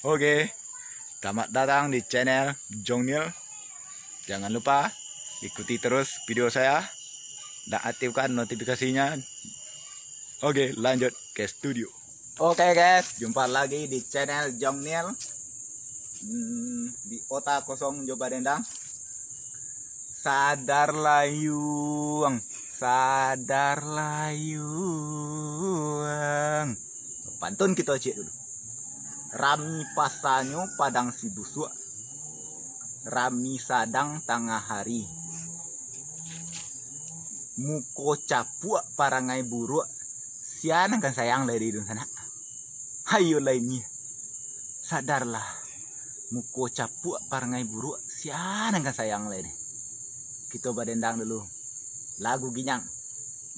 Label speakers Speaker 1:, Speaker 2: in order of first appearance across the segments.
Speaker 1: Oke, selamat datang di channel Jongnil. Jangan lupa ikuti terus video saya dan aktifkan notifikasinya. Oke, lanjut ke studio. Oke guys, jumpa lagi di channel Jongnil. Di Kota Kosong Joba Dendang. Sadarlah Yuang, sadarlah Yuang. Pantun kita cek dulu. Rami pasanyo padang si busuk, rami sadang tengah hari, muko capuk parangai buruk, siana kan sayang lagi di sana. Hayo lainnya, sadarlah, muko capuk parangai buruk, siana kan sayang lagi. Kita badendang dulu, lagu ginyang,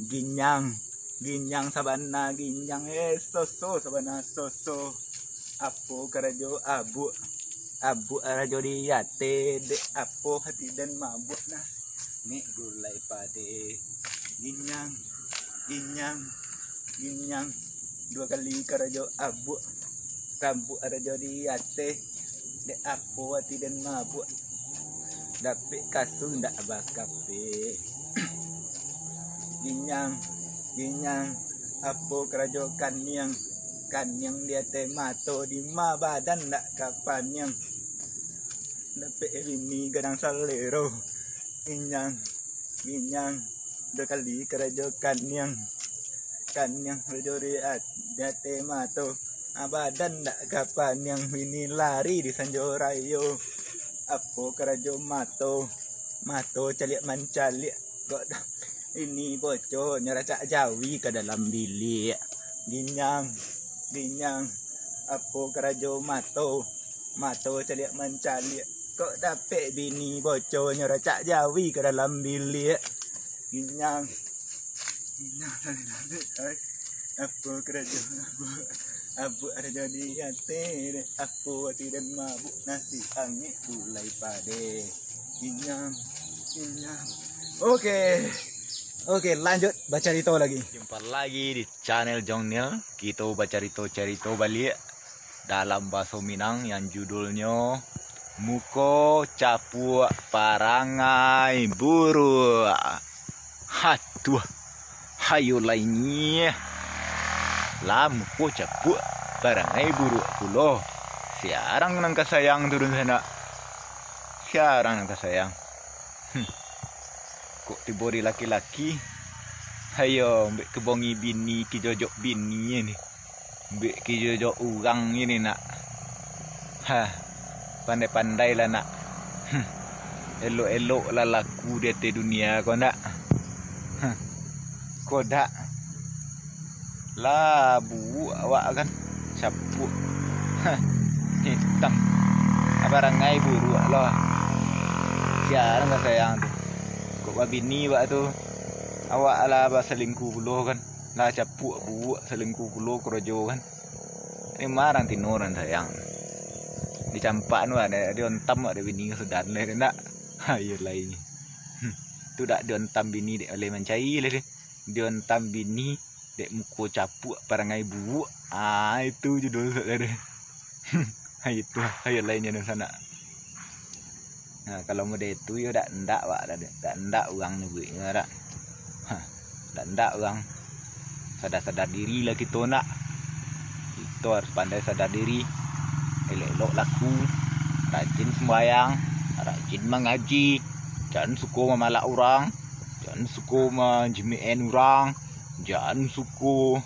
Speaker 1: ginyang, ginyang sabana ginyang, soso sabana soso. Apo karajo abu, abu arajo diate de apo hati dan mabuk nah nih gulai pade ginyang, ginyang, ginyang dua kali karajo abu, rambu arajo diate de apo hati dan mabuk dapet kasu ndak bakape ginyang, ginyang apo karajo kaniang kan yang dia temato di ma badan nak kapan yang dapet ini gadang salero ginyang, ginyang dua kali kerajokan yang rejoriat dia temato badan nak kapan yang ini lari di sanjorayo apo kerajo mato caliak mancaliak kok ini bocor nyeracak jawi ke dalam bilik ginyang, ginyang apo kerajo mato caliak mencaliak kok dapet bini bocornya racak jawi ke dalam bilik ginyang, ginyang apo kerajo abu ada jadi hati apo hati dan mabuk nasi angin gulai pade ginyang, ginyang. Oke, lanjut baca cerita lagi. Jumpa lagi di channel Jongnil. Kita baca cerita balik dalam bahasa Minang yang judulnya Muko Capuk Parangai Buru. Hatuh, hayo lainnya. Lah muko capuk parangai buru pulo. Siarang nang kasayang turun sana. Siarang nang kasayang. Kok tibori laki-laki hayo mbek kebongi bini kijojok bini ini mbek kijojok urang ini nak pandai-pandai lah nak elok-elok lah laku di atas dunia kau nak kodak lah bu awak kan capuk hitam barangai buru loh siaran gak sayang tu kok bini wak tu awak ala selingkuh puluh kan lah capuk buak selingkuh puluh kerojo kan ini marang tinoran sayang dicampak nu ada diontam ada bini sudan le nak ayo lainnya tu dak diontam bini dek oleh mencai le diontam bini dek muko capuk parangai buak itu judul saudara itu ayo lainnya di sana. Nah, kalau mode itu ya ndak wak ndak uang nih ndak ndak uang sadar diri lah kita nak kita harus pandai sadar diri elok laku rajin sembahyang rajin mengaji jangan suka memalak orang jangan suka menjemien orang jangan suka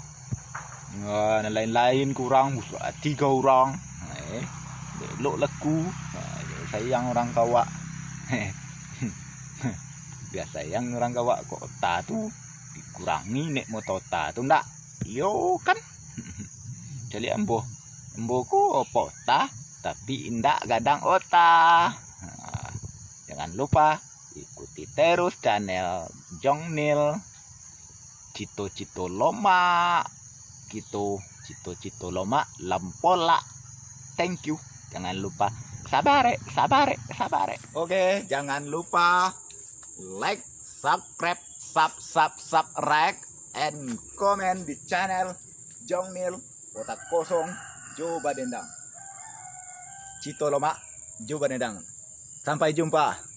Speaker 1: lain-lain kurang busuk hati ke orang elok laku sayang orang kawak biasa sayang orang kawak kota tu dikurangi nek motota tu ndak yo kan jadi embo ku opota tapi indak gadang ota jangan lupa ikuti terus channel Jongnil cito-cito loma gitu cito-cito loma lampola thank you jangan lupa sabare. Oke, jangan lupa like, subscribe, and comment di channel Jongnil Kota Kosong Joba Dendang. Cito Loma, Juba Nedang. Sampai jumpa.